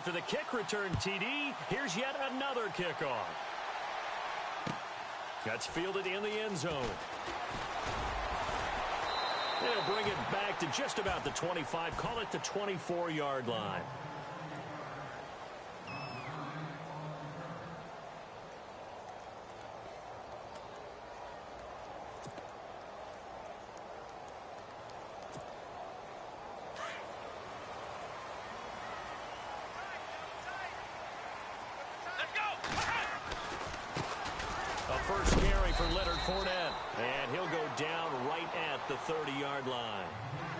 After the kick return TD, here's yet another kickoff. That's fielded in the end zone. They'll bring it back to just about the 25. Call it the 24-yard line. First carry for Leonard Fournette, and he'll go down right at the 30-yard line.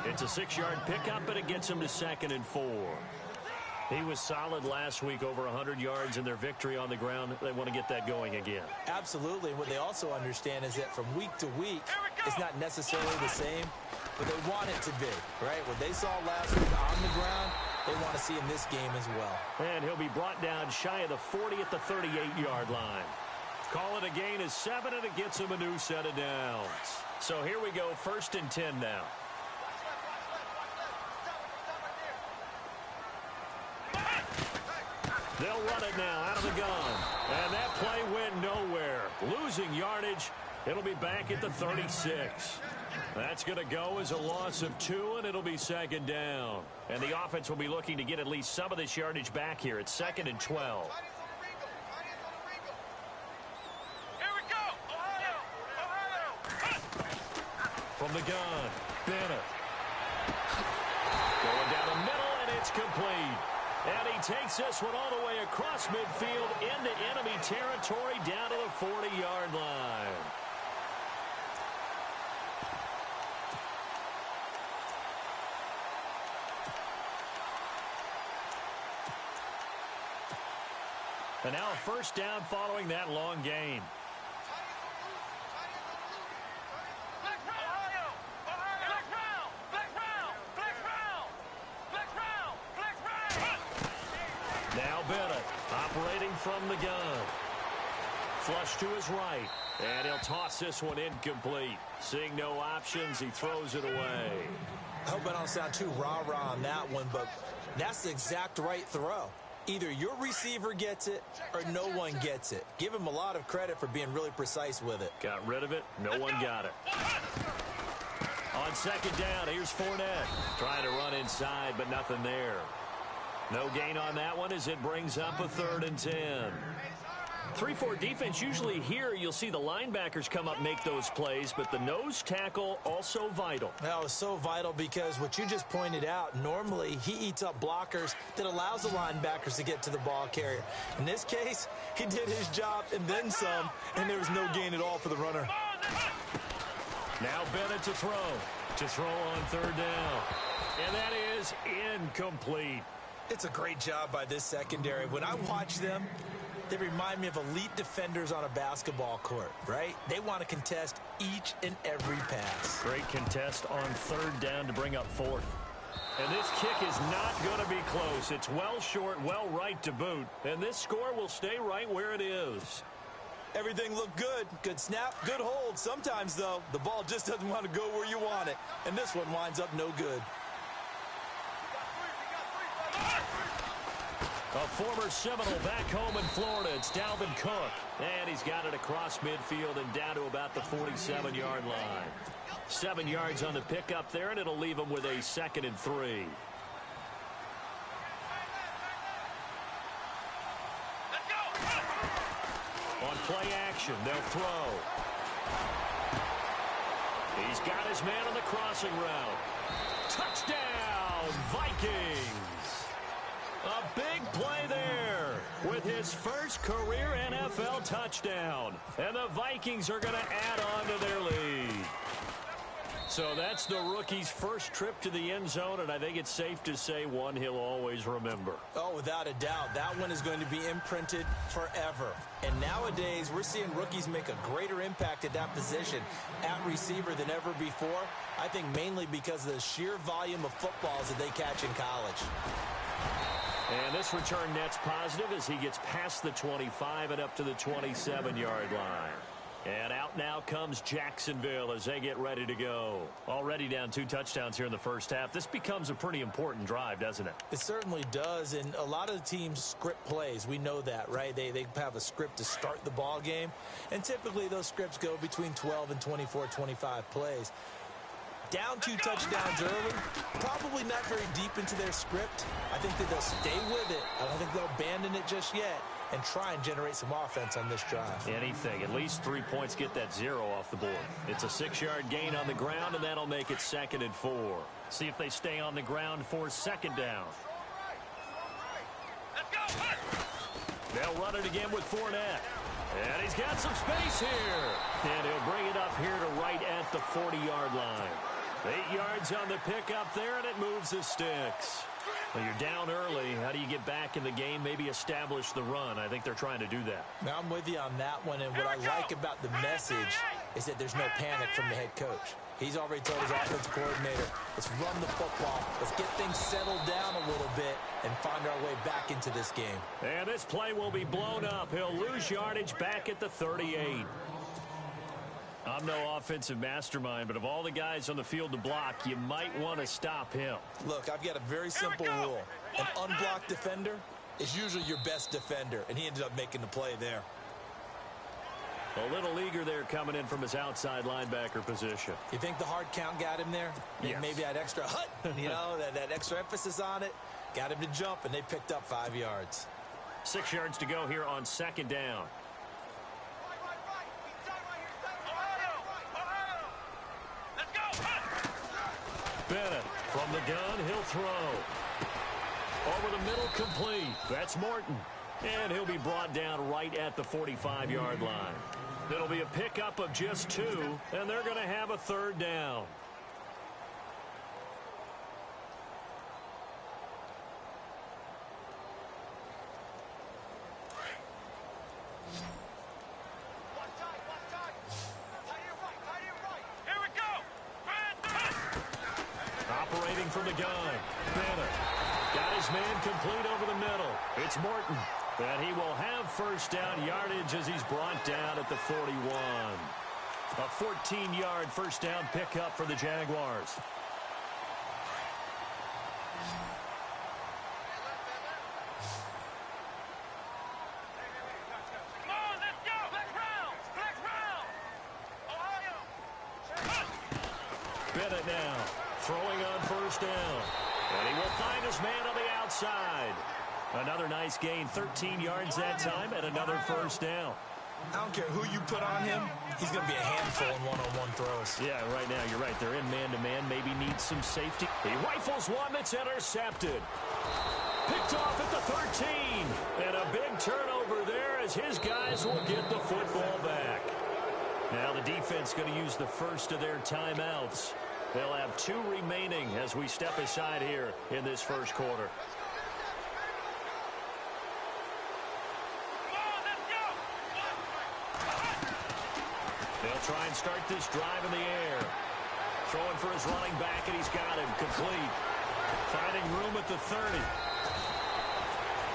It's a 6-yard pickup, but it gets him to 2nd and 4. He was solid last week, over 100 yards in their victory on the ground. They want to get that going again. Absolutely. And what they also understand is that from week to week, it's not necessarily the same, but they want it to be, right? What they saw last week on the ground, they want to see in this game as well. And he'll be brought down shy of the 40 at the 38-yard line. Call it a gain of 7, and it gets him a new set of downs. So here we go, 1st and 10 now. They'll run it now out of the gun. And that play went nowhere. Losing yardage. It'll be back at the 36. That's going to go as a loss of 2, and it'll be 2nd down. And the offense will be looking to get at least some of this yardage back here at 2nd and 12. From the gun, Bennett. Going down the middle, and it's complete. And he takes this one all the way across midfield into enemy territory down to the 40-yard line. And now a first down following that long gain. Operating from the gun. Flush to his right. And he'll toss this one incomplete. Seeing no options, he throws it away. I hope I don't sound too rah-rah on that one, but that's the exact right throw. Either your receiver gets it or no one gets it. Give him a lot of credit for being really precise with it. Got rid of it. No one got it. On 2nd down, here's Fournette. Trying to run inside, but nothing there. No gain on that one as it brings up a 3rd and 10. 3-4 defense, usually here you'll see the linebackers come up, make those plays, but the nose tackle also vital. That was so vital because what you just pointed out, normally he eats up blockers that allows the linebackers to get to the ball carrier. In this case, he did his job and then some, and there was no gain at all for the runner. Now Bennett to throw on 3rd down. And that is incomplete. It's a great job by this secondary. When I watch them, they remind me of elite defenders on a basketball court, right? They want to contest each and every pass. Great contest on 3rd down to bring up 4th. And this kick is not going to be close. It's well short, well right to boot. And this score will stay right where it is. Everything looked good. Good snap, good hold. Sometimes, though, the ball just doesn't want to go where you want it. And this one winds up no good. A former Seminole back home in Florida. It's Dalvin Cook. And he's got it across midfield and down to about the 47-yard line. 7 yards on the pickup there, and it'll leave him with a 2nd and 3. On play action, they'll throw. He's got his man on the crossing route. Touchdown, Vikings! A big play there with his first career NFL touchdown. And the Vikings are going to add on to their lead. So that's the rookie's first trip to the end zone, and I think it's safe to say one he'll always remember. Oh, without a doubt. That one is going to be imprinted forever. And nowadays, we're seeing rookies make a greater impact at that position at receiver than ever before. I think mainly because of the sheer volume of footballs that they catch in college. And this return net's positive as he gets past the 25 and up to the 27-yard line. And out now comes Jacksonville as they get ready to go. Already down 2 touchdowns here in the first half. This becomes a pretty important drive, doesn't it? It certainly does, and a lot of the teams script plays. We know that, right? They have a script to start the ball game, and typically those scripts go between 12 and 24, 25 plays. Down 2 touchdowns early, probably not very deep into their script. I think that they'll stay with it. I don't think they'll abandon it just yet and try and generate some offense on this drive. Anything. At least 3 points, get that 0 off the board. It's a 6-yard gain on the ground, and that'll make it 2nd and 4. See if they stay on the ground for 2nd down. They'll run it again with Fournette. And he's got some space here. And he'll bring it up here to right at the 40-yard line. 8 yards on the pickup there, and it moves the sticks. Well, you're down early. How do you get back in the game, maybe establish the run? I think they're trying to do that. Now, I'm with you on that one, and what I like about the message is that there's no panic from the head coach. He's already told his offensive coordinator, let's run the football, let's get things settled down a little bit and find our way back into this game. And this play will be blown up. He'll lose yardage back at the 38. I'm no offensive mastermind, but of all the guys on the field to block, you might want to stop him. Look, I've got a very simple rule. An unblocked defender is usually your best defender, and he ended up making the play there. A little eager there coming in from his outside linebacker position. You think the hard count got him there? Yes. Maybe that extra hut, that extra emphasis on it, got him to jump, and they picked up 5 yards. 6 yards to go here on 2nd down. Bennett from the gun, he'll throw. Over the middle, complete. That's Morton. And he'll be brought down right at the 45-yard line. It'll be a pickup of just 2, and they're going to have a 3rd down. Operating from the gun. Bennett got his man complete over the middle. It's Morton. And he will have 1st down yardage as he's brought down at the 41. A 14-yard 1st down pickup for the Jaguars. Bennett now throwing on 1st down. And he will find his man on the outside. Another nice gain, 13 yards that time, and another 1st down. I don't care who you put on him, he's going to be a handful in one-on-one throws. Yeah, right now, you're right. They're in man-to-man, maybe needs some safety. He rifles one that's intercepted. Picked off at the 13. And a big turnover there as his guys will get the football back. Now the defense going to use the first of their timeouts. They'll have 2 remaining as we step aside here in this first quarter. They'll try and start this drive in the air. Throwing for his running back, and he's got him complete. Finding room at the 30.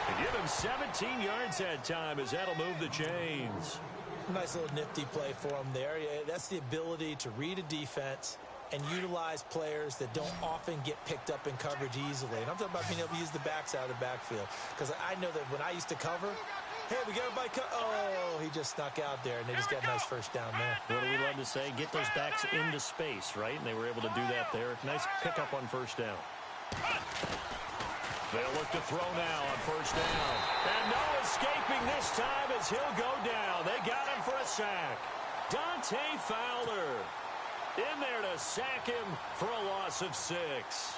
They give him 17 yards that time as that'll move the chains. Nice little nifty play for him there. Yeah, that's the ability to read a defense and utilize players that don't often get picked up in coverage easily. And I'm talking about being able to use the backs out of the backfield. Because I know that when I used to cover, hey, we got everybody oh, he just snuck out there, and they just got a nice 1st down there. What do we love to say? Get those backs into space, right? And they were able to do that there. Nice pickup on 1st down. They'll look to throw now on 1st down. And no escaping this time as he'll go down. They got him for a sack. Dante Fowler in there to sack him for a loss of 6.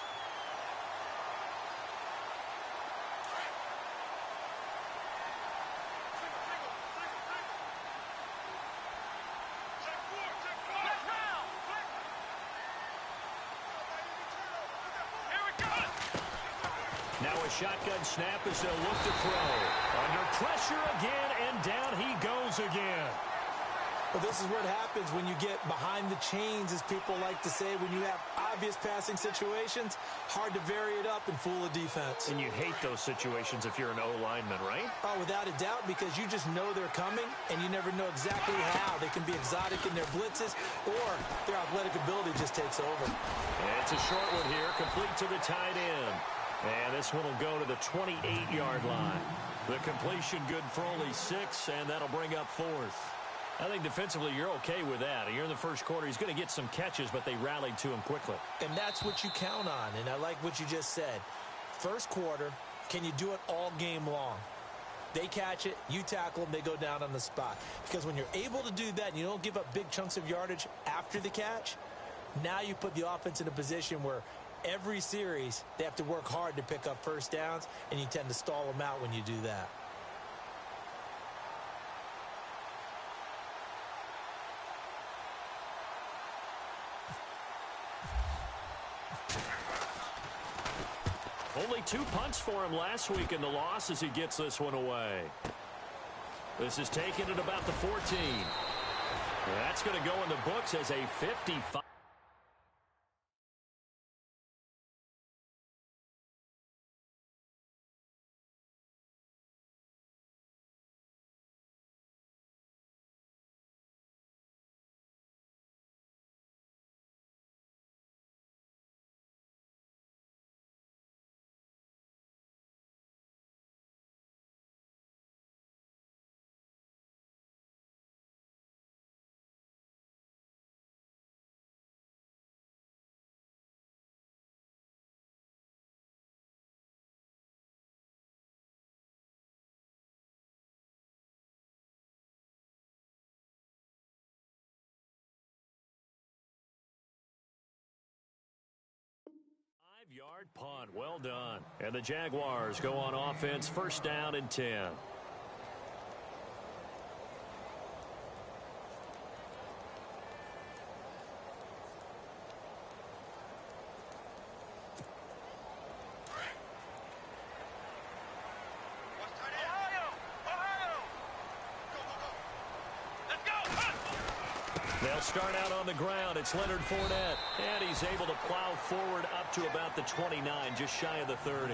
Now a shotgun snap as they'll look to throw. Under pressure again, and down he goes again. Well, this is what happens when you get behind the chains, as people like to say. When you have obvious passing situations, hard to vary it up and fool a defense. And you hate those situations if you're an O-lineman, right? Oh, without a doubt, because you just know they're coming, and you never know exactly how. They can be exotic in their blitzes, or their athletic ability just takes over. And it's a short one here, complete to the tight end. And this one will go to the 28-yard line. The completion good for only 6, and that'll bring up 4th. I think defensively you're okay with that. You're in the first quarter. He's going to get some catches, but they rallied to him quickly. And that's what you count on, and I like what you just said. First quarter, can you do it all game long? They catch it, you tackle them, they go down on the spot. Because when you're able to do that and you don't give up big chunks of yardage after the catch, now you put the offense in a position where every series they have to work hard to pick up first downs, and you tend to stall them out when you do that. Only 2 punts for him last week in the loss as he gets this one away. This is taken at about the 14. That's going to go in the books as a 55. Yard punt. Well done. And the Jaguars go on offense, first down and 10. They'll start out on the ground. It's Leonard Fournette. And he's able to plow forward up to about the 29, just shy of the 30.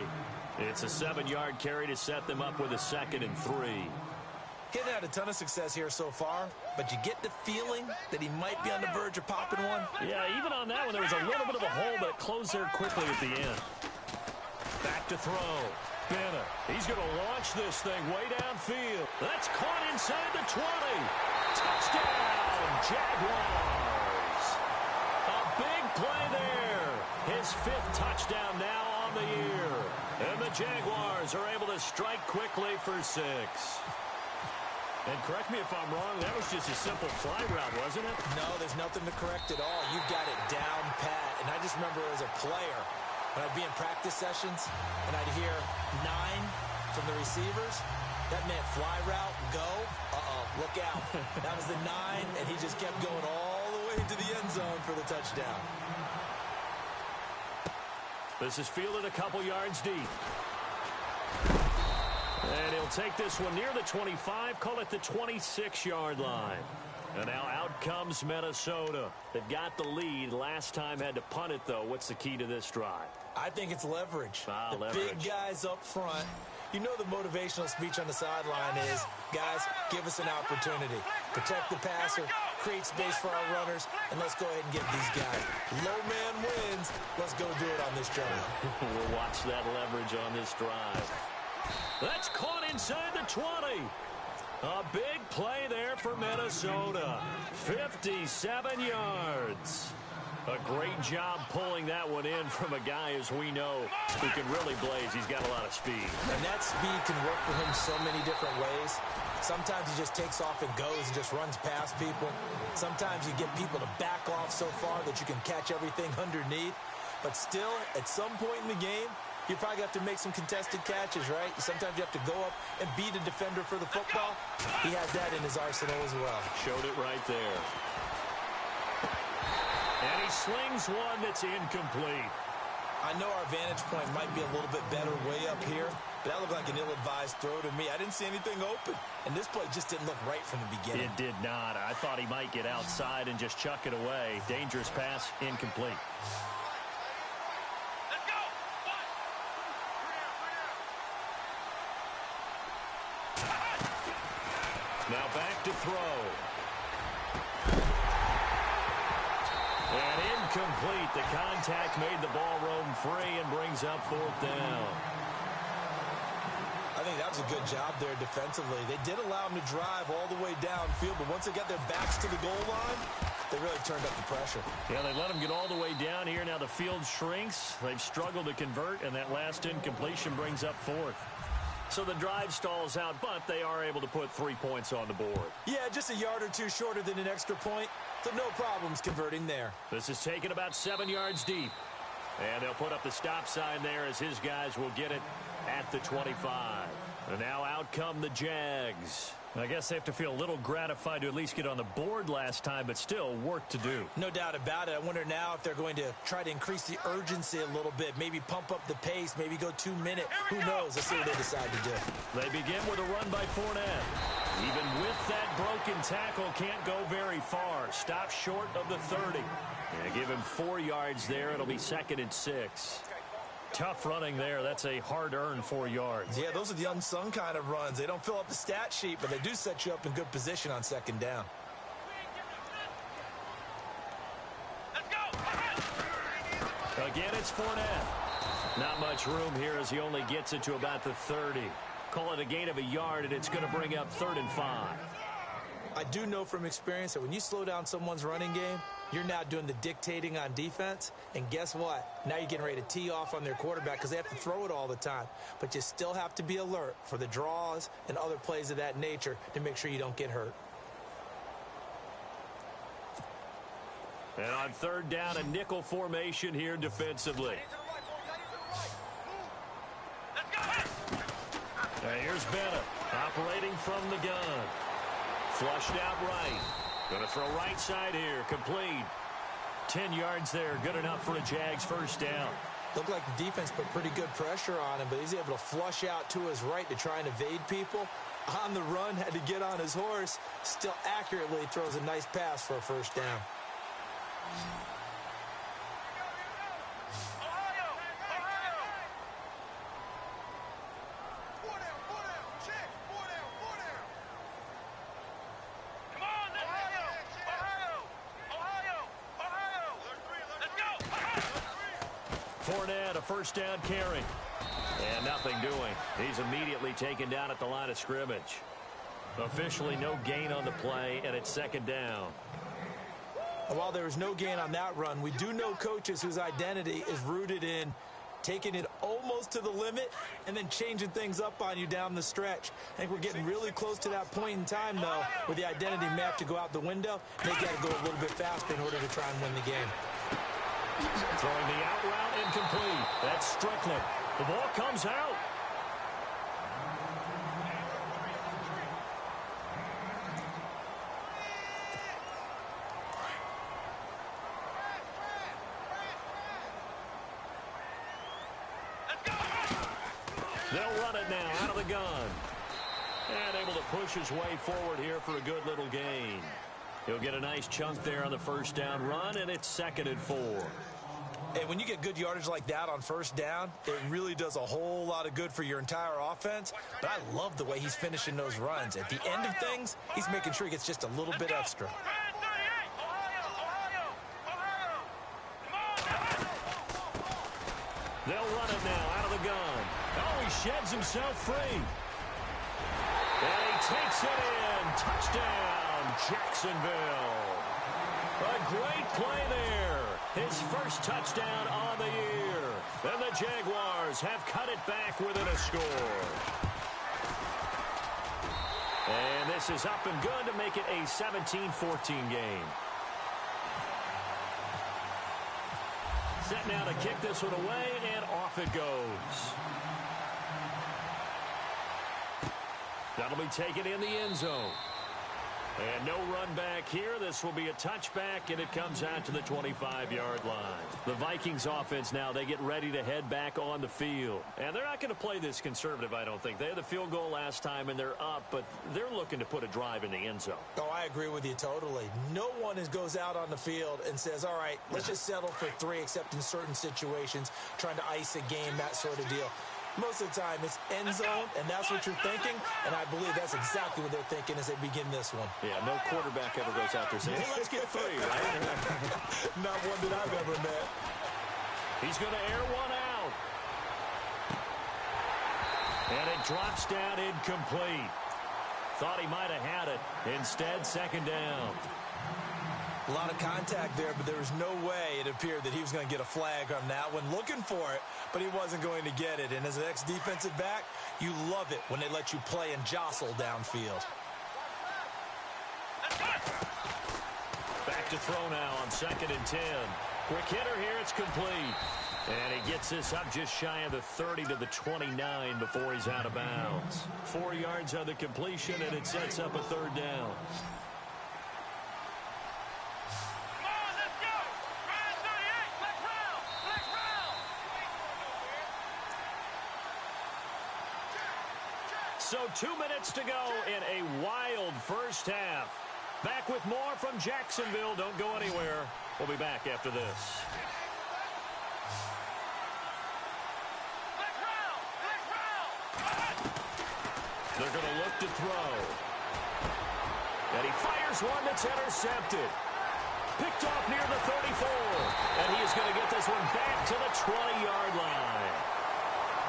It's a 7-yard carry to set them up with a 2nd and 3. Getting had a ton of success here so far, but you get the feeling that he might be on the verge of popping one. Yeah, even on that one, there was a little bit of a hole, but it closed there quickly at the end. Back to throw. Bennett. He's going to launch this thing way downfield. That's caught inside the 20. Touchdown, Jaguars. A big play there. His 5th touchdown now on the year. And the Jaguars are able to strike quickly for 6. And correct me if I'm wrong, that was just a simple fly route, wasn't it? No, there's nothing to correct at all. You've got it down pat. And I just remember as a player, when I'd be in practice sessions and I'd hear 9 from the receivers, that meant fly route, go, look out. That was the 9, and he just kept going all the way to the end zone for the touchdown. This is fielded a couple yards deep. And he'll take this one near the 25, call it the 26-yard line. And now out comes Minnesota. They've got the lead. Last time had to punt it, though. What's the key to this drive? I think it's leverage. The leverage. Big guys up front. You know the motivational speech on the sideline is, guys, give us an opportunity. Protect the passer, create space for our runners, and let's go ahead and get these guys. Low man wins. Let's go do it on this drive. We'll watch that leverage on this drive. That's caught inside the 20. A big play there for Minnesota. 57 yards. A great job pulling that one in from a guy, as we know, who can really blaze. He's got a lot of speed. And that speed can work for him so many different ways. Sometimes he just takes off and goes and just runs past people. Sometimes you get people to back off so far that you can catch everything underneath. But still, at some point in the game, you probably have to make some contested catches, right? Sometimes you have to go up and beat a defender for the football. He has that in his arsenal as well. Showed it right there. And he slings one that's incomplete. I know our vantage point might be a little bit better way up here, But that looked like an ill-advised throw to me. I didn't see anything open. And this play just didn't look right from the beginning. It did not. I thought he might get outside and just chuck it away. Dangerous pass, incomplete. Let's go. Now back to throw. And incomplete. The contact made the ball roam free and brings up fourth down. I think that was a good job there defensively. They did allow them to drive all the way downfield, but once they got their backs to the goal line, they really turned up the pressure. Yeah, they let them get all the way down here. Now the field shrinks. They've struggled to convert, and that last incompletion brings up fourth. So the drive stalls out, but they are able to put 3 points on the board. Yeah, just a yard or two shorter than an extra point, so no problems converting there. This is taken about 7 yards deep. And they'll put up the stop sign there as his guys will get it at the 25. And now out come the Jags. I guess they have to feel a little gratified to at least get on the board last time, but still work to do. No doubt about it. I wonder now if they're going to try to increase the urgency a little bit, maybe pump up the pace, maybe go 2 minute. Who knows? Let's see what they decide to do. They begin with a run by Fournette. Even with that broken tackle, can't go very far. Stop short of the 30. Yeah, give him 4 yards there. It'll be 2nd and 6. Tough running there. That's a hard-earned 4 yards. Yeah, those are the unsung kind of runs. They don't fill up the stat sheet, but they do set you up in good position on 2nd down. Let's go. Again, it's Fournette. Not much room here as he only gets it to about the 30. Call it a gain of a yard, and it's going to bring up 3rd and 5. I do know from experience that when you slow down someone's running game, you're now doing the dictating on defense. And guess what? Now you're getting ready to tee off on their quarterback because they have to throw it all the time. But you still have to be alert for the draws and other plays of that nature to make sure you don't get hurt. And on 3rd down, a nickel formation here defensively. Let's go. And here's Bennett operating from the gun. Flushed out right. Going to throw right side here. Complete. 10 yards there. Good enough for a Jags first down. Looked like the defense put pretty good pressure on him, but he's able to flush out to his right to try and evade people. On the run, had to get on his horse. Still accurately throws a nice pass for a first down. Fournette, a first down carry. And nothing doing. He's immediately taken down at the line of scrimmage. Officially no gain on the play, and it's 2nd down. And while there was no gain on that run, we do know coaches whose identity is rooted in taking it almost to the limit and then changing things up on you down the stretch. I think we're getting really close to that point in time, though, where the identity may have to go out the window. They got to go a little bit faster in order to try and win the game. Throwing the out route incomplete. That's Strickland. The ball comes out. They'll run it now out of the gun. And able to push his way forward here for a good little gain. He'll get a nice chunk there on the first down run, and it's 2nd and 4. And when you get good yardage like that on first down, it really does a whole lot of good for your entire offense. But I love the way he's finishing those runs. At the end of things, he's making sure he gets just a little bit extra. They'll run it now out of the gun. Oh, he sheds himself free. And he takes it in. Touchdown, Jacksonville. A great play there. His first touchdown on the year. And the Jaguars have cut it back within a score. And this is up and good to make it a 17-14 game. Set now to kick this one away, and off it goes. That'll be taken in the end zone. And no run back here. This will be a touchback, and it comes out to the 25-yard line. The Vikings offense now, they get ready to head back on the field. And they're not going to play this conservative, I don't think. They had the field goal last time, and they're up, but they're looking to put a drive in the end zone. Oh, I agree with you totally. No one goes out on the field and says, all right, let's just settle for 3, except in certain situations, trying to ice a game, that sort of deal. Most of the time, it's end zone, and that's what you're thinking, and I believe that's exactly what they're thinking as they begin this one. Yeah, no quarterback ever goes out there saying, hey, let's get 3, right? Not one that I've ever met. He's going to air one out. And it drops down incomplete. Thought he might have had it. Instead, second down. A lot of contact there, but there was no way it appeared that he was going to get a flag on that one. Looking for it, but he wasn't going to get it. And as an ex-defensive back, you love it when they let you play and jostle downfield. Back to throw now on 2nd and 10. Quick hitter here, it's complete. And he gets this up just shy of the 30 to the 29 before he's out of bounds. 4 yards on the completion, and it sets up a 3rd down. So 2 minutes to go in a wild first half. Back with more from Jacksonville. Don't go anywhere. We'll be back after this. They're going to look to throw. And he fires one that's intercepted. Picked off near the 34. And he is going to get this one back to the 20-yard line.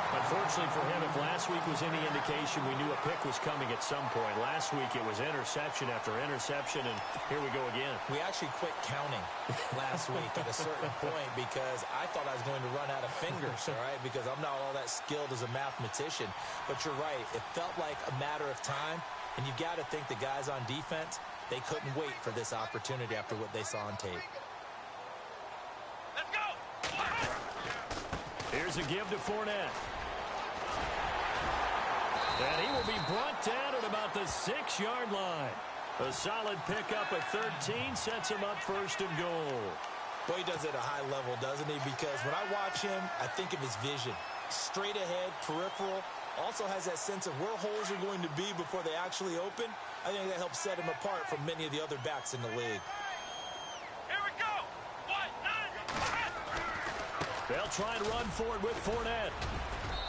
Unfortunately for him, if last week was any indication, we knew a pick was coming at some point. Last week it was interception after interception, and here we go again. We actually quit counting last week at a certain point because I thought I was going to run out of fingers, all right, because I'm not all that skilled as a mathematician. But you're right. It felt like a matter of time, and you've got to think the guys on defense, they couldn't wait for this opportunity after what they saw on tape. Let's go! Here's a give to Fournette. And he will be brought down at about the 6-yard line. A solid pickup at 13 sets him up 1st and goal. Boy, he does it at a high level, doesn't he? Because when I watch him, I think of his vision. Straight ahead, peripheral. Also has that sense of where holes are going to be before they actually open. I think that helps set him apart from many of the other backs in the league. Here we go! 1, 9, They'll try and run forward with Fournette.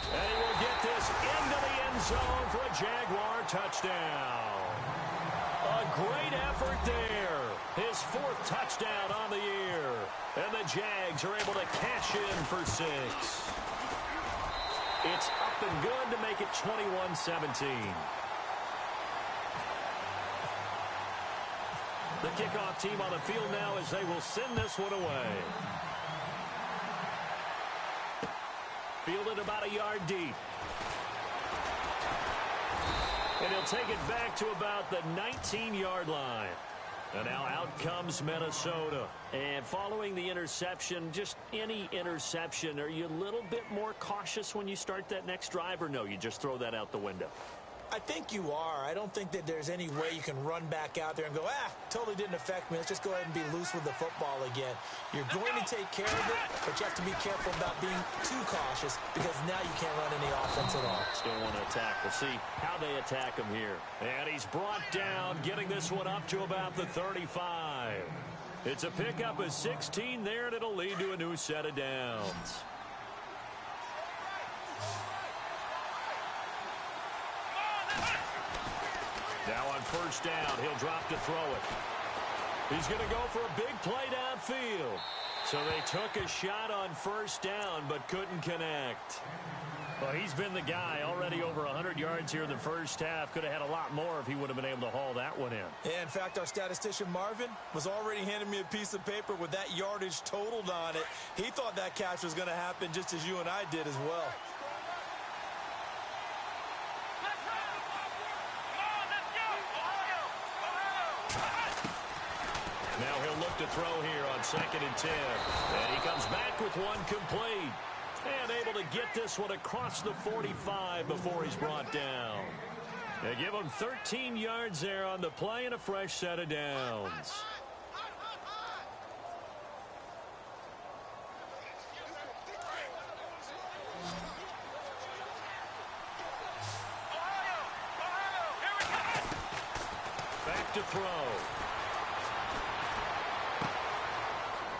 And he will get this into the end zone for a Jaguar touchdown. A great effort there. His 4th touchdown on the year. And the Jags are able to cash in for 6. It's up and good to make it 21-17. The kickoff team on the field now as they will send this one away. Fielded about a yard deep. And he'll take it back to about the 19-yard line. And now out comes Minnesota. And following the interception, just any interception, are you a little bit more cautious when you start that next drive, or no, you just throw that out the window? I think you are. I don't think that there's any way you can run back out there and go, totally didn't affect me. Let's just go ahead and be loose with the football again. You're going to take care of it, but you have to be careful about being too cautious because now you can't run any offense at all. Still want to attack. We'll see how they attack him here. And he's brought down, getting this one up to about the 35. It's a pickup of 16 there, and it'll lead to a new set of downs. Now on 1st down, he'll drop to throw it. He's going to go for a big play downfield. So they took a shot on 1st down, but couldn't connect. Well, he's been the guy already over 100 yards here in the first half. Could have had a lot more if he would have been able to haul that one in. Yeah, in fact, our statistician Marvin was already handing me a piece of paper with that yardage totaled on it. He thought that catch was going to happen just as you and I did as well. Now he'll look to throw here on 2nd and 10. And he comes back with one complete. And able to get this one across the 45 before he's brought down. They give them 13 yards there on the play and a fresh set of downs. Back to throw.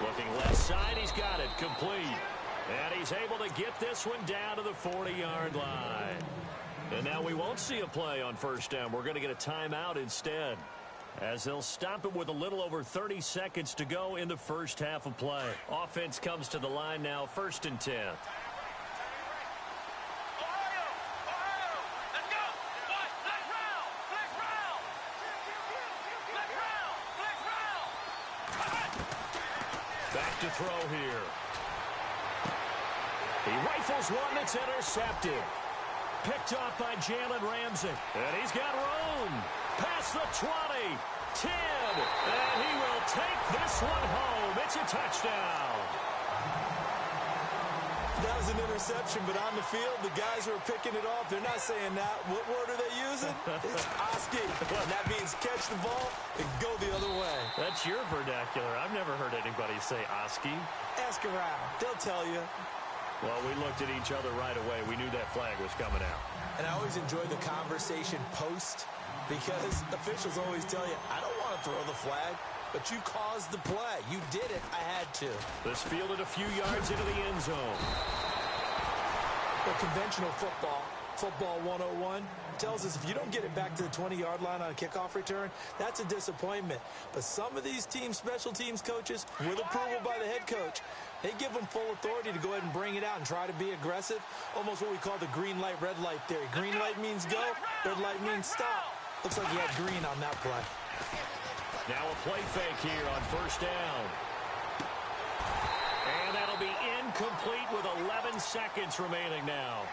Looking left side, he's got it complete. And he's able to get this one down to the 40-yard line. And now we won't see a play on first down. We're going to get a timeout instead, as they'll stop it with a little over 30 seconds to go in the first half of play. Offense comes to the line now, 1st and 10. Back to throw here. He rifles one that's intercepted. Picked off by Jalen Ramsey. And he's got room. Past the 20. 10. And he will take this one home. It's a touchdown. That was an interception, but on the field, the guys who are picking it off, they're not saying that. What word are they using? It's Oski. And that means catch the ball and go the other way. That's your vernacular. I've never heard anybody say Oski. Ask around. They'll tell you. Well, we looked at each other right away. We knew that flag was coming out. And I always enjoy the conversation post, because officials always tell you, I don't want to throw the flag, but you caused the play. You did it. I had to. This fielded a few yards into the end zone. The conventional football 101, tells us if you don't get it back to the 20-yard line on a kickoff return, that's a disappointment. But some of these teams, special teams coaches, with approval by the head coach, they give them full authority to go ahead and bring it out and try to be aggressive. Almost what we call the green light, red light theory. Green light means go, red light means stop. Looks like he had green on that play. Now a play fake here on first down. And that'll be incomplete with 11 seconds remaining now.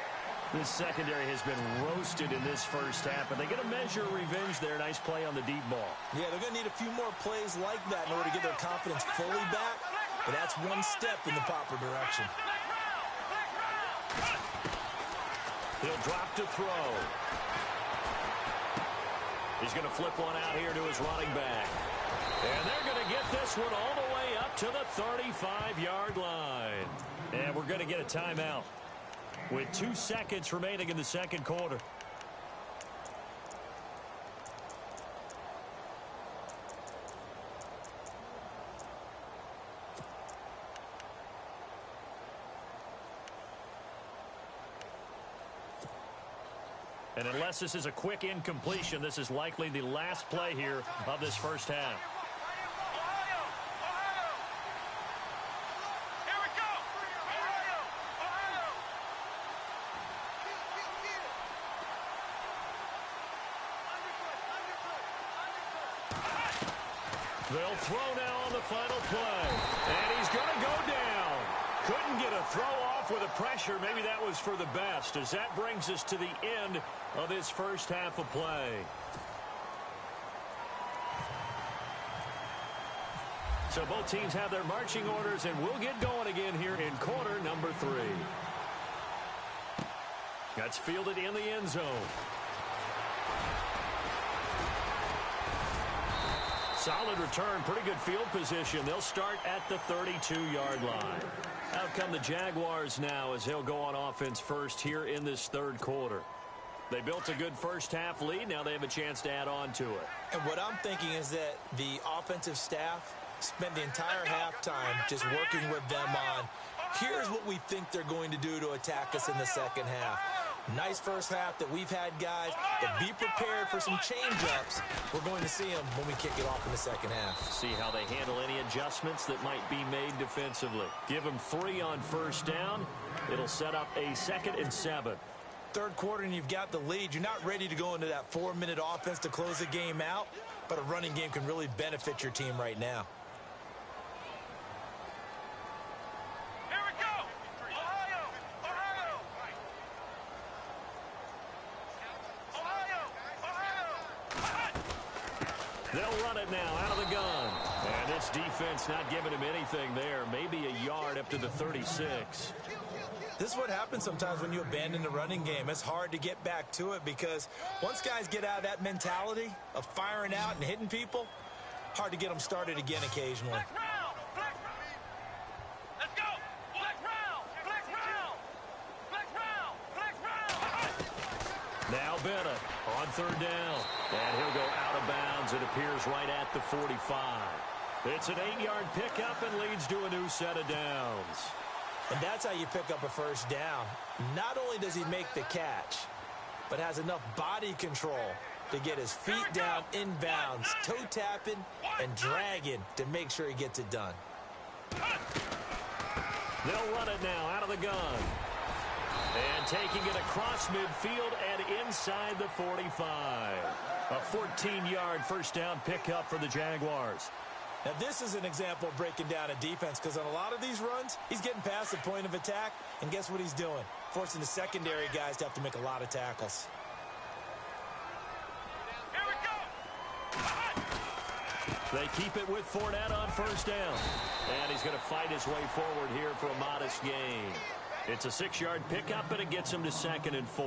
This secondary has been roasted in this first half, and they get a measure of revenge there. Nice play on the deep ball. Yeah, they're going to need a few more plays like that in order to get their confidence fully back. But that's one step in the proper direction. He'll drop to throw. He's going to flip one out here to his running back. And they're going to get this one all the way up to the 35-yard line. And we're going to get a timeout with 2 seconds remaining in the second quarter. And unless this is a quick incompletion, this is likely the last play here of this first half. They'll throw now on the final play. And he's going to go down. Couldn't get a throw off with the pressure. Maybe that was for the best, as that brings us to the end of this first half of play. So both teams have their marching orders, and we'll get going again here in quarter number 3. That's fielded in the end zone. Solid return, pretty good field position. They'll start at the 32-yard line. Out come the Jaguars now as they'll go on offense first here in this third quarter. They built a good first half lead. Now they have a chance to add on to it. And what I'm thinking is that the offensive staff spent the entire halftime just working with them on, here's what we think they're going to do to attack us in the second half. Nice first half that we've had, guys, but be prepared for some change-ups. We're going to see them when we kick it off in the second half. See how they handle any adjustments that might be made defensively. Give them 3 on first down. It'll set up a 2nd and 7. Third quarter and you've got the lead. You're not ready to go into that 4-minute offense to close the game out, but a running game can really benefit your team right now. They'll run it now out of the gun. And this defense not giving him anything there. Maybe a yard up to the 36. This is what happens sometimes when you abandon the running game. It's hard to get back to it because once guys get out of that mentality of firing out and hitting people, hard to get them started again occasionally. Flex round! Flex round! Let's go! Flex round! Flex round! Flex round! Flex round! Now Bennett on third down. And he'll go out of bounds. It appears right at the 45. It's an 8-yard pickup and leads to a new set of downs. And that's how you pick up a first down. Not only does he make the catch, but has enough body control to get his feet down inbounds, toe tapping and dragging to make sure he gets it done. They'll run it now out of the gun. And taking it across midfield and inside the 45. A 14-yard first down pickup for the Jaguars. Now, this is an example of breaking down a defense because on a lot of these runs, he's getting past the point of attack, and guess what he's doing? Forcing the secondary guys to have to make a lot of tackles. Here we go! They keep it with Fournette on first down. And he's going to fight his way forward here for a modest gain. It's a 6-yard pickup, and it gets him to 2nd and 4.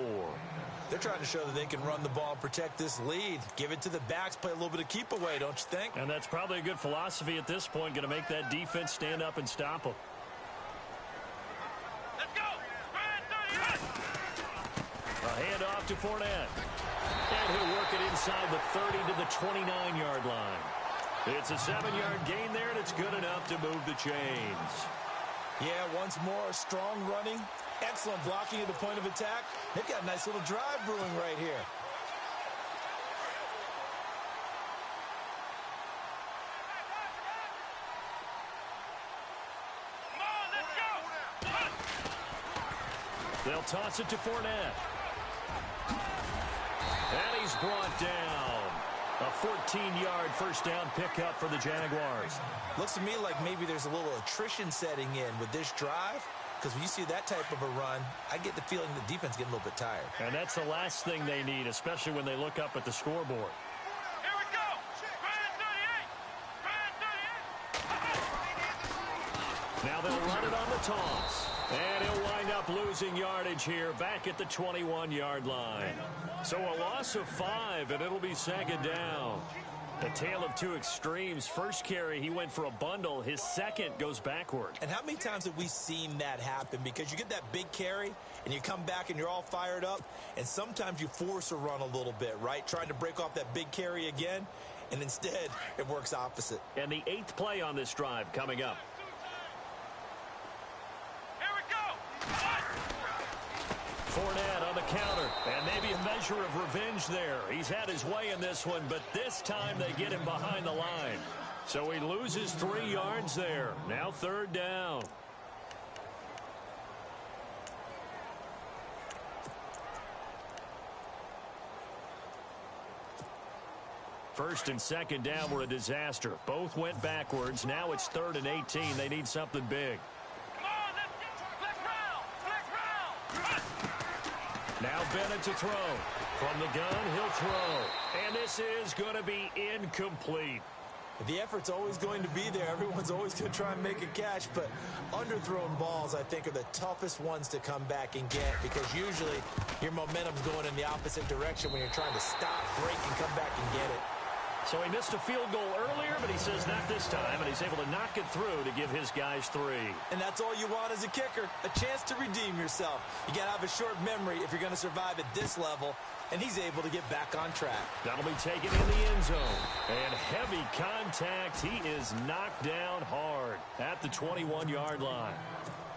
They're trying to show that they can run the ball and protect this lead. Give it to the backs, play a little bit of keep away, don't you think? And that's probably a good philosophy at this point, going to make that defense stand up and stop them. Let's go! Ryan 38! A handoff to Fournette. And he'll work it inside the 30 to the 29-yard line. It's a 7-yard gain there, and it's good enough to move the chains. Yeah, once more, strong running. Excellent blocking at the point of attack. They've got a nice little drive brewing right here. Come on, let's go! They'll toss it to Fournette. And he's brought down. A 14-yard first down pickup for the Jaguars. Looks to me like maybe there's a little attrition setting in with this drive. Because when you see that type of a run, I get the feeling the defense getting a little bit tired. And that's the last thing they need, especially when they look up at the scoreboard. Here we go! Ryan 38! Ryan 38! Now they'll run it on the toss. And he'll wind up losing yardage here back at the 21-yard line. So a loss of 5, and it'll be 2nd down. A tale of two extremes. First carry, he went for a bundle. His second goes backward. And how many times have we seen that happen? Because you get that big carry, and you come back, and you're all fired up, and sometimes you force a run a little bit, right? Trying to break off that big carry again, and instead, it works opposite. And the 8th play on this drive coming up. Here we go! Fournette on the counter, and maybe a measure of revenge there. He's had his way in this one, but this time they get him behind the line. So he loses 3 yards there. Now 3rd down. First and 2nd down were a disaster. Both went backwards. Now it's 3rd and 18. They need something big. Come on, let's get flex round! Flex round! Now Bennett to throw. From the gun, he'll throw. And this is going to be incomplete. The effort's always going to be there. Everyone's always going to try and make a catch, but underthrown balls, I think, are the toughest ones to come back and get because usually your momentum's going in the opposite direction when you're trying to stop, break, and come back and get it. So he missed a field goal earlier, but he says not this time, and he's able to knock it through to give his guys 3. And that's all you want as a kicker, a chance to redeem yourself. You got to have a short memory if you're going to survive at this level, and he's able to get back on track. That'll be taken in the end zone. And heavy contact. He is knocked down hard at the 21-yard line.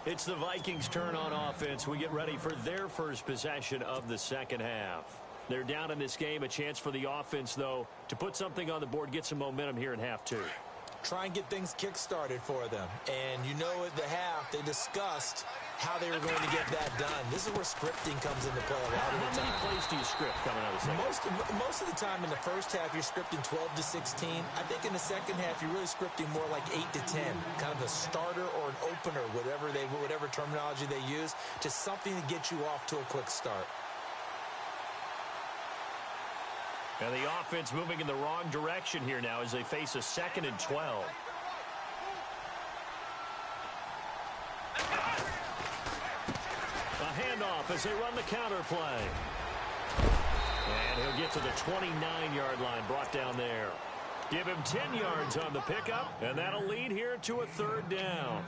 It's the Vikings' turn on offense. We get ready for their first possession of the second half. They're down in this game. A chance for the offense, though, to put something on the board, get some momentum here in half 2. Try and get things kick-started for them. And you know at the half, they discussed how they were going to get that done. This is where scripting comes into play a lot of the time. How many plays do you script coming out of the second? Most of the time in the first half, you're scripting 12 to 16. I think in the second half, you're really scripting more like 8 to 10. Kind of a starter or an opener, whatever terminology they use. Just something to get you off to a quick start. And the offense moving in the wrong direction here now as they face a 2nd and 12. handoff as they run the counter play. And he'll get to the 29-yard line, brought down there. Give him 10 yards on the pickup, and that'll lead here to a third down.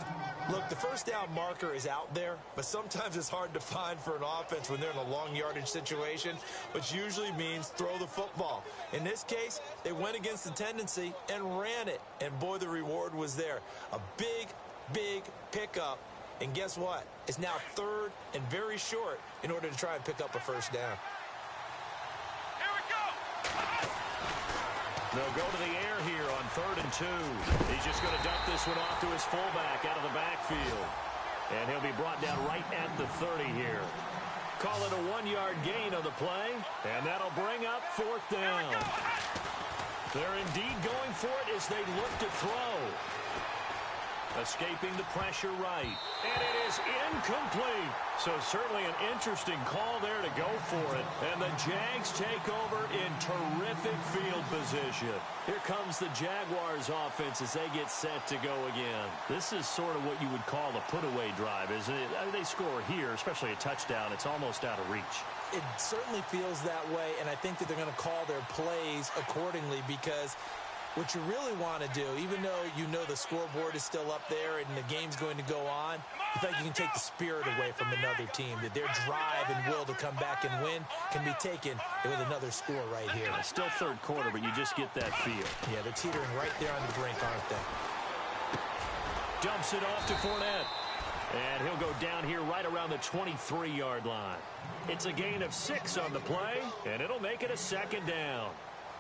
Look, the first down marker is out there, but sometimes it's hard to find for an offense when they're in a long yardage situation, which usually means throw the football. In this case, they went against the tendency and ran it, and boy, the reward was there. A big, big pickup, and guess what? It's now third and very short in order to try and pick up a first down. They'll go to the air here on 3rd and 2. He's just going to dump this one off to his fullback out of the backfield. And he'll be brought down right at the 30 here. Call it a 1-yard gain on the play, and that'll bring up 4th down. They're indeed going for it as they look to throw. Escaping the pressure right. And it is incomplete. So certainly an interesting call there to go for it. And the Jags take over in terrific field position. Here comes the Jaguars offense as they get set to go again. This is sort of what you would call a put-away drive, isn't it? I mean, they score here, especially a touchdown. It's almost out of reach. It certainly feels that way, and I think that they're going to call their plays accordingly because what you really want to do, even though you know the scoreboard is still up there and the game's going to go on, you think you can take the spirit away from another team, that their drive and will to come back and win can be taken with another score right here. It's still third quarter, but you just get that feel. Yeah, they're teetering right there on the brink, aren't they? Dumps it off to Fournette. And he'll go down here right around the 23-yard line. It's a gain of 6 on the play, and it'll make it a 2nd down.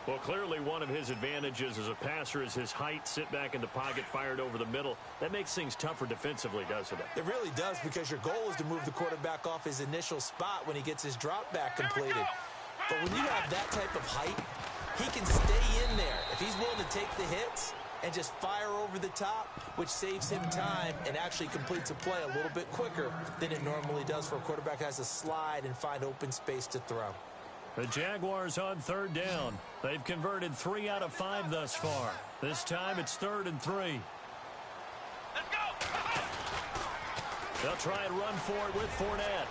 Well, clearly one of his advantages as a passer is his height, sit back in the pocket, fired over the middle. That makes things tougher defensively, doesn't it? It really does, because your goal is to move the quarterback off his initial spot when he gets his drop back completed. But when you have that type of height, he can stay in there. If he's willing to take the hits and just fire over the top, which saves him time and actually completes a play a little bit quicker than it normally does for a quarterback who has to slide and find open space to throw. The Jaguars on 3rd down. They've converted 3 out of 5 thus far. This time it's 3rd and 3. Let's go! They'll try and run for it with Fournette.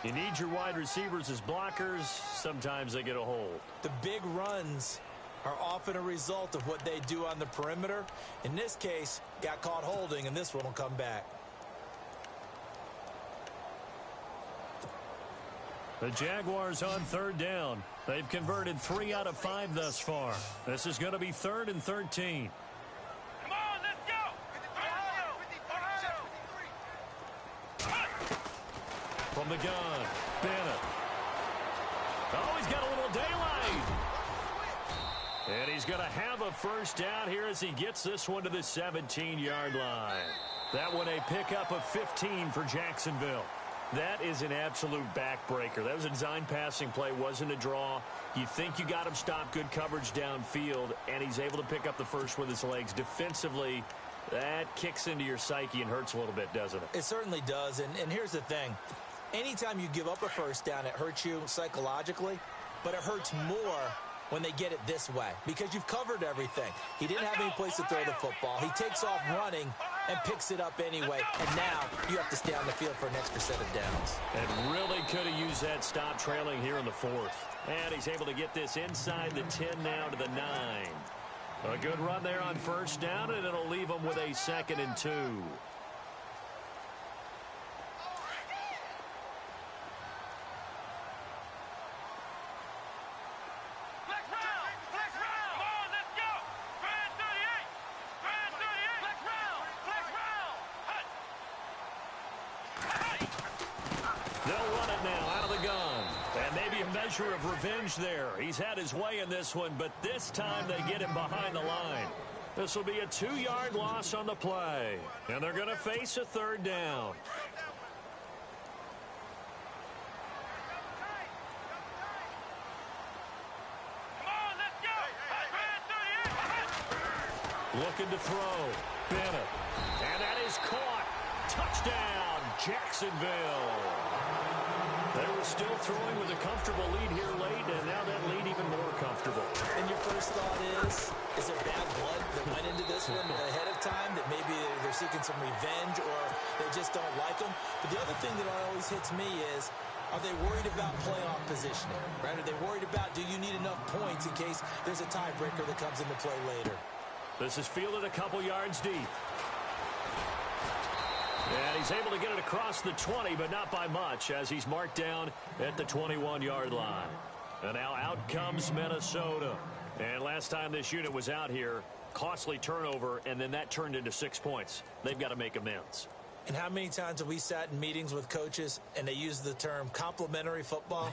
You need your wide receivers as blockers. Sometimes they get a hold. The big runs are often a result of what they do on the perimeter. In this case, got caught holding, and this one will come back. The Jaguars on 3rd down. They've converted 3 out of 5 thus far. This is going to be 3rd and 13. Come on, let's go! From the gun, Bennett. Oh, he's got a little daylight. And he's going to have a first down here as he gets this one to the 17-yard line. That one a pickup of 15 for Jacksonville. That is an absolute backbreaker. That was a design passing play, wasn't a draw. You think you got him stopped, good coverage downfield, and he's able to pick up the first with his legs. Defensively, that kicks into your psyche and hurts a little bit, doesn't it? It certainly does, and here's the thing. Anytime you give up a first down, it hurts you psychologically, but it hurts more when they get it this way because you've covered everything. He didn't have any place to throw the football. He takes off running and picks it up anyway, and now you have to stay on the field for an extra set of downs. And really could have used that stop trailing here in the 4th. And he's able to get this inside the 10 now to the 9. A good run there on first down, and it'll leave him with a 2nd and 2. Of revenge there. He's had his way in this one, but this time they get him behind the line. This will be a 2-yard loss on the play, and they're going to face a 3rd down. Looking to throw. Bennett. And that is caught. Touchdown, Jacksonville. They were still throwing with a comfortable lead here late, and now that lead even more comfortable. And your first thought is there bad blood that went into this one ahead of time, that maybe they're seeking some revenge or they just don't like them? But the other thing that always hits me is, are they worried about playoff positioning? Right? Are they worried about, do you need enough points in case there's a tiebreaker that comes into play later? This is fielded a couple yards deep. And he's able to get it across the 20, but not by much, as he's marked down at the 21-yard line. And now out comes Minnesota. And last time this unit was out here, costly turnover, and then that turned into 6 points. They've got to make amends. And how many times have we sat in meetings with coaches and they use the term complementary football?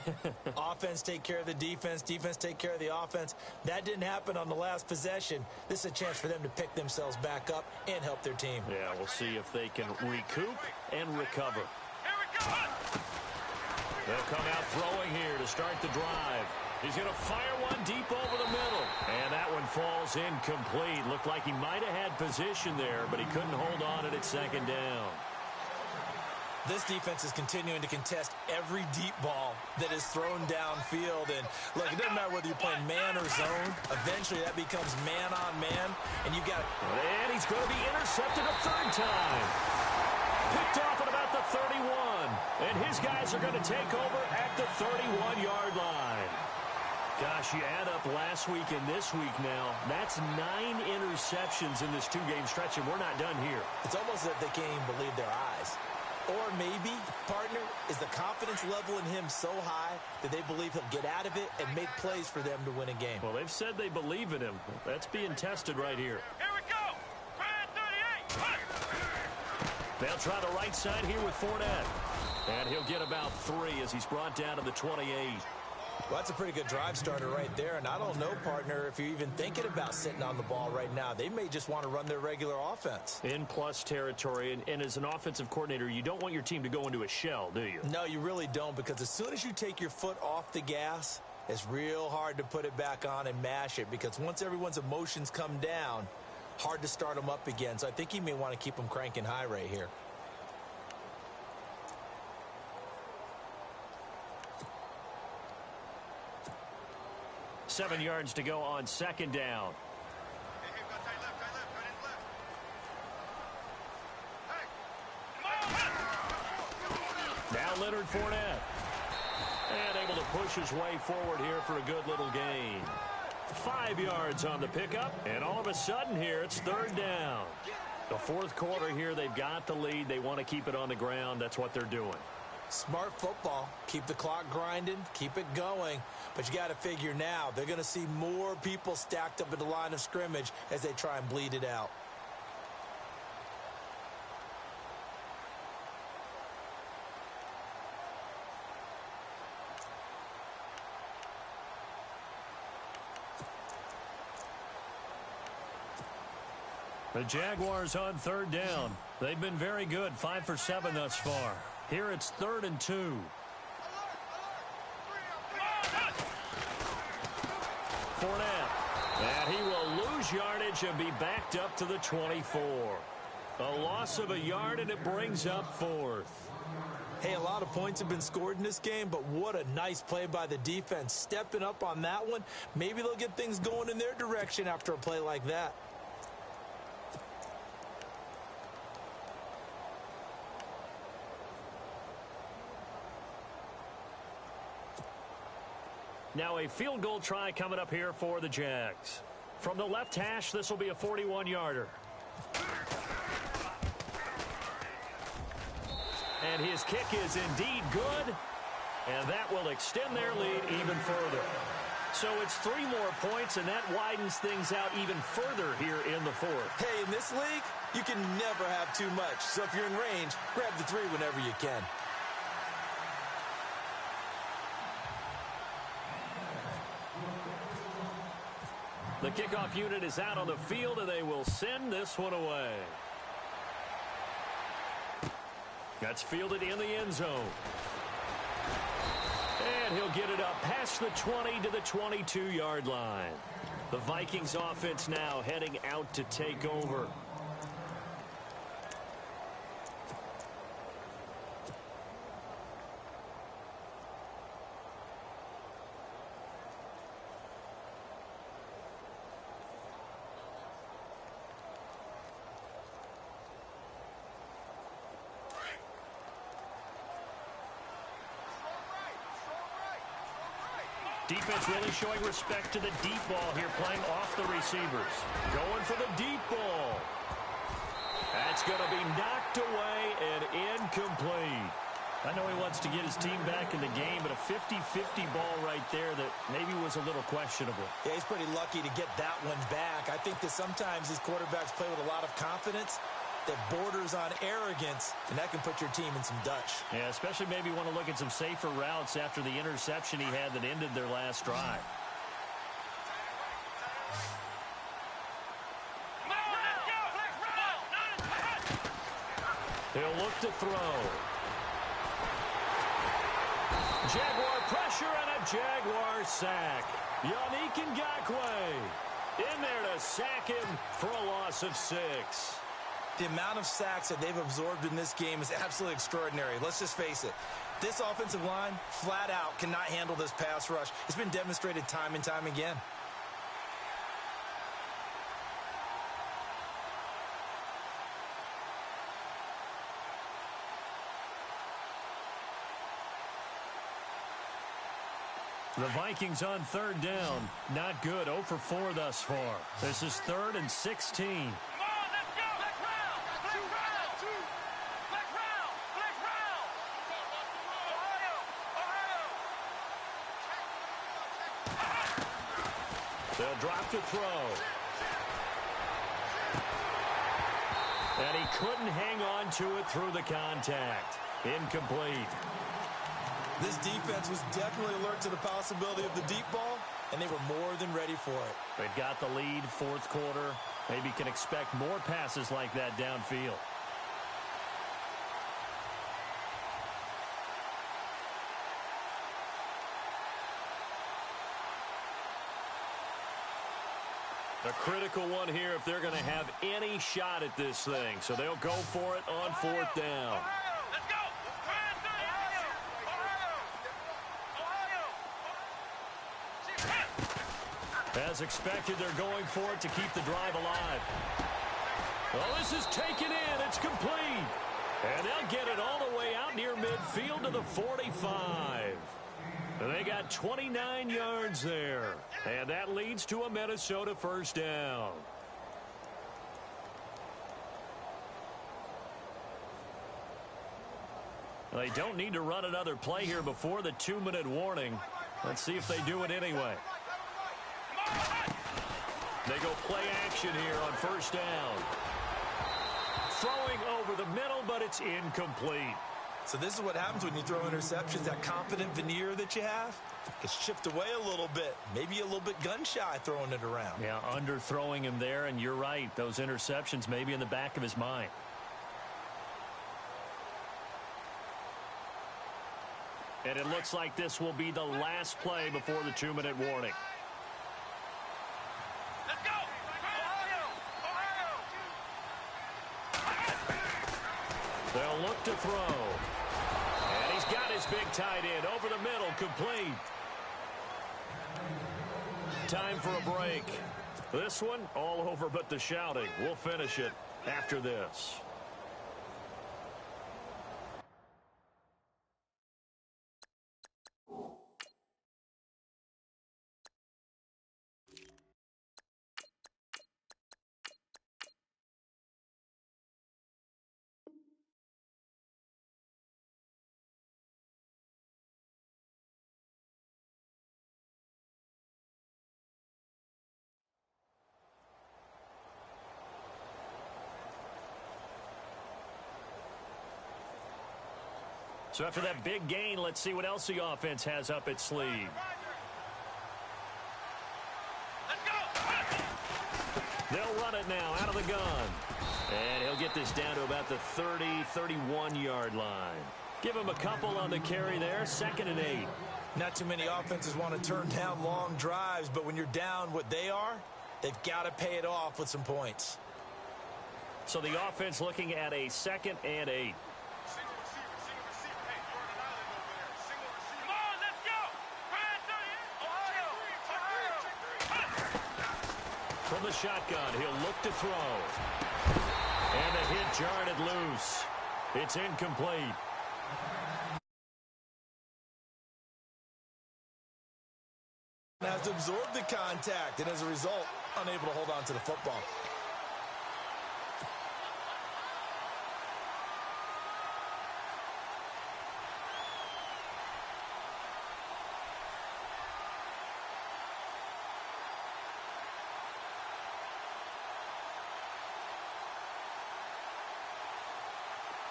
Offense take care of the defense, defense take care of the offense. That didn't happen on the last possession. This is a chance for them to pick themselves back up and help their team. Yeah, we'll see if they can recoup and recover. Here we go. They'll come out throwing here to start the drive. He's going to fire one deep over the middle. And that one falls incomplete. Looked like he might have had position there, but he couldn't hold on at second down. This defense is continuing to contest every deep ball that is thrown downfield. And, look, it doesn't matter whether you're playing man or zone. Eventually, that becomes man on man, and you've got... And he's going to be intercepted a third time. Picked off at about the 31. And his guys are going to take over at the 31-yard line. Gosh, you add up last week and this week now. That's 9 interceptions in this two-game stretch, and we're not done here. It's almost as if they can't even believe their eyes. Or maybe, partner, is the confidence level in him so high that they believe he'll get out of it and make plays for them to win a game. Well, they've said they believe in him. That's being tested right here. Here we go. Red 38. They'll try the right side here with Fournette. And he'll get about 3 as he's brought down to the 28. Well, that's a pretty good drive starter right there. And I don't know, partner, if you're even thinking about sitting on the ball right now. They may just want to run their regular offense. In plus territory. And as an offensive coordinator, you don't want your team to go into a shell, do you? No, you really don't, because as soon as you take your foot off the gas, it's real hard to put it back on and mash it, because once everyone's emotions come down, hard to start them up again. So I think he may want to keep them cranking high right here. Seven yards to go on second down. Hey, hey, go tight left, right in left. Hey! Now Leonard Fournette. And able to push his way forward here for a good little gain. 5 yards on the pickup. And all of a sudden here, it's third down. The fourth quarter here, they've got the lead. They want to keep it on the ground. That's what they're doing. Smart football. Keep the clock grinding. Keep it going. But you got to figure now, they're going to see more people stacked up at the line of scrimmage as they try and bleed it out. The Jaguars on third down. They've been very good, 5 for 7 thus far. Here it's 3rd and 2. Fournette. And he will lose yardage and be backed up to the 24. A loss of a yard, and it brings up 4th. Hey, a lot of points have been scored in this game, but what a nice play by the defense. Stepping up on that one. Maybe they'll get things going in their direction after a play like that. Now a field goal try coming up here for the Jags. From the left hash, this will be a 41-yarder. And his kick is indeed good. And that will extend their lead even further. So it's 3 more points, and that widens things out even further here in the fourth. Hey, in this league, you can never have too much. So if you're in range, grab the 3 whenever you can. The kickoff unit is out on the field, and they will send this one away. That's fielded in the end zone. And he'll get it up past the 20 to the 22-yard line. The Vikings offense now heading out to take over. Defense really showing respect to the deep ball here, playing off the receivers. Going for the deep ball. That's going to be knocked away and incomplete. I know he wants to get his team back in the game, but a 50-50 ball right there that maybe was a little questionable. Yeah, he's pretty lucky to get that one back. I think that sometimes these quarterbacks play with a lot of confidence that borders on arrogance, and that can put your team in some Dutch. Yeah, especially maybe want to look at some safer routes after the interception he had that ended their last drive. He'll look to throw. Jaguar pressure and a Jaguar sack. Yannick Ngakoue in there to sack him for a loss of 6. The amount of sacks that they've absorbed in this game is absolutely extraordinary. Let's just face it. This offensive line, flat out, cannot handle this pass rush. It's been demonstrated time and time again. The Vikings on third down. Not good. 0 for 4 thus far. This is 3rd and 16. They'll drop to throw. And he couldn't hang on to it through the contact. Incomplete. This defense was definitely alert to the possibility of the deep ball, and they were more than ready for it. They've got the lead, 4th quarter. Maybe can expect more passes like that downfield. A critical one here if they're going to have any shot at this thing. So they'll go for it on 4th down. As expected, they're going for it to keep the drive alive. Well, this is taken in. It's complete. And they'll get it all the way out near midfield to the 45. They got 29 yards there. And that leads to a Minnesota first down. They don't need to run another play here before the 2-minute warning. Let's see if they do it anyway. They go play action here on first down. Throwing over the middle, but it's incomplete. So this is what happens when you throw interceptions. That confident veneer that you have gets chipped away a little bit. Maybe a little bit gun-shy throwing it around. Yeah, underthrowing him there, and you're right. Those interceptions may be in the back of his mind. And it looks like this will be the last play before the 2-minute warning. Let's go! They'll look to throw. And he's got his big tight end over the middle, complete. Time for a break. This one, all over but the shouting. We'll finish it after this. So after that big gain, let's see what else the offense has up its sleeve. Let's go! They'll run it now out of the gun. And he'll get this down to about the 30, 31-yard line. Give him a couple on the carry there, 2nd and 8. Not too many offenses want to turn down long drives, but when you're down what they are, they've got to pay it off with some points. So the offense looking at a 2nd and 8. From the shotgun, he'll look to throw. And the hit jarred it loose. It's incomplete. Has to absorb the contact, and as a result, unable to hold on to the football.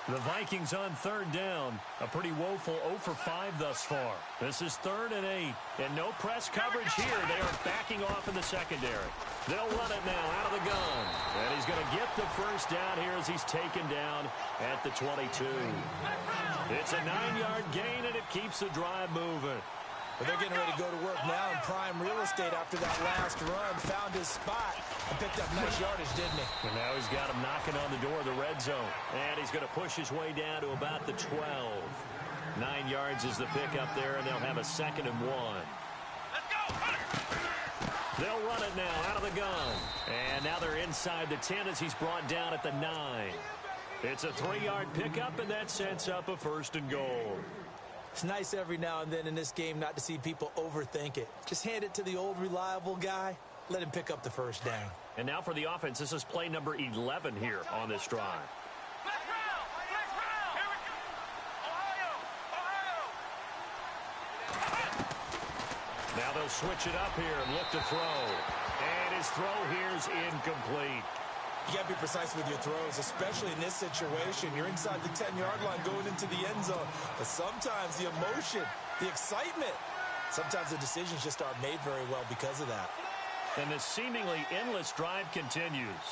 The Vikings on third down. A pretty woeful 0 for 5 thus far. This is 3rd and 8. And no press coverage here. They are backing off in the secondary. They'll run it now out of the gun. And he's going to get the first down here as he's taken down at the 22. It's a 9-yard gain, and it keeps the drive moving. But they're getting ready to go to work now in prime real estate after that last run. Found his spot and picked up nice yardage, didn't he? And now he's got him knocking on the door of the red zone. And he's going to push his way down to about the 12. 9 yards is the pickup there, and they'll have a 2nd and 1. Let's go. They'll run it now out of the gun. And now they're inside the 10 as he's brought down at the 9. It's a 3-yard pickup, and that sets up a 1st and goal. It's nice every now and then in this game not to see people overthink it. Just hand it to the old reliable guy. Let him pick up the first down. And now for the offense, this is play number 11 here on this drive. Flex round. Flex round. Here we go. Ohio. Now they'll switch it up here and look to throw. And his throw here's incomplete. You got to be precise with your throws, especially in this situation. You're inside the 10-yard line going into the end zone. But sometimes the emotion, the excitement, sometimes the decisions just aren't made very well because of that. And the seemingly endless drive continues.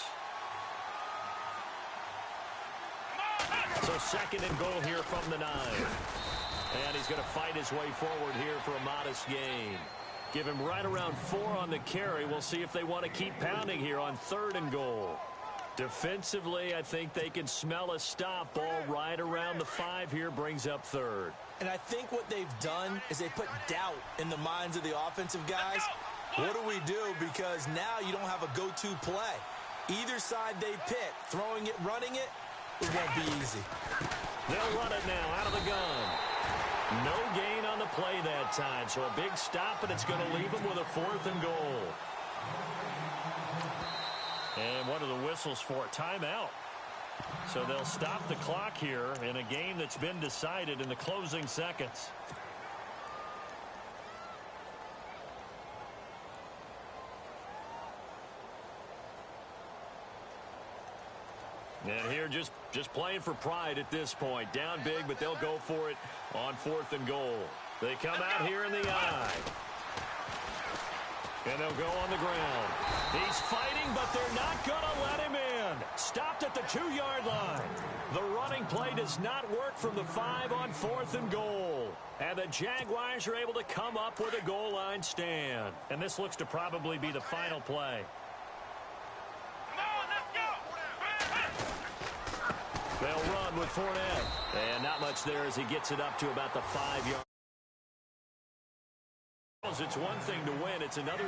So 2nd and goal here from the 9. And he's going to fight his way forward here for a modest gain. Give him right around 4 on the carry. We'll see if they want to keep pounding here on 3rd and goal. Defensively, I think they can smell a stop. Ball right around the 5 here, brings up 3rd. And I think what they've done is they put doubt in the minds of the offensive guys. What do we do? Because now you don't have a go-to play. Either side they pick, throwing it, running it, it won't be easy. They'll run it now out of the gun. No gain on the play that time, so a big stop, and it's going to leave them with a 4th and goal. And one of the whistles for a timeout. So they'll stop the clock here in a game that's been decided in the closing seconds. And here just playing for pride at this point. Down big, but they'll go for it on 4th and goal. They come out here in the eye. And they'll go on the ground. He's fighting, but they're not going to let him in. Stopped at the 2-yard line. The running play does not work from the 5 on 4th and goal. And the Jaguars are able to come up with a goal line stand. And this looks to probably be the final play. They'll run with Fournette. And not much there as he gets it up to about the 5-yard. It's one thing to win. It's another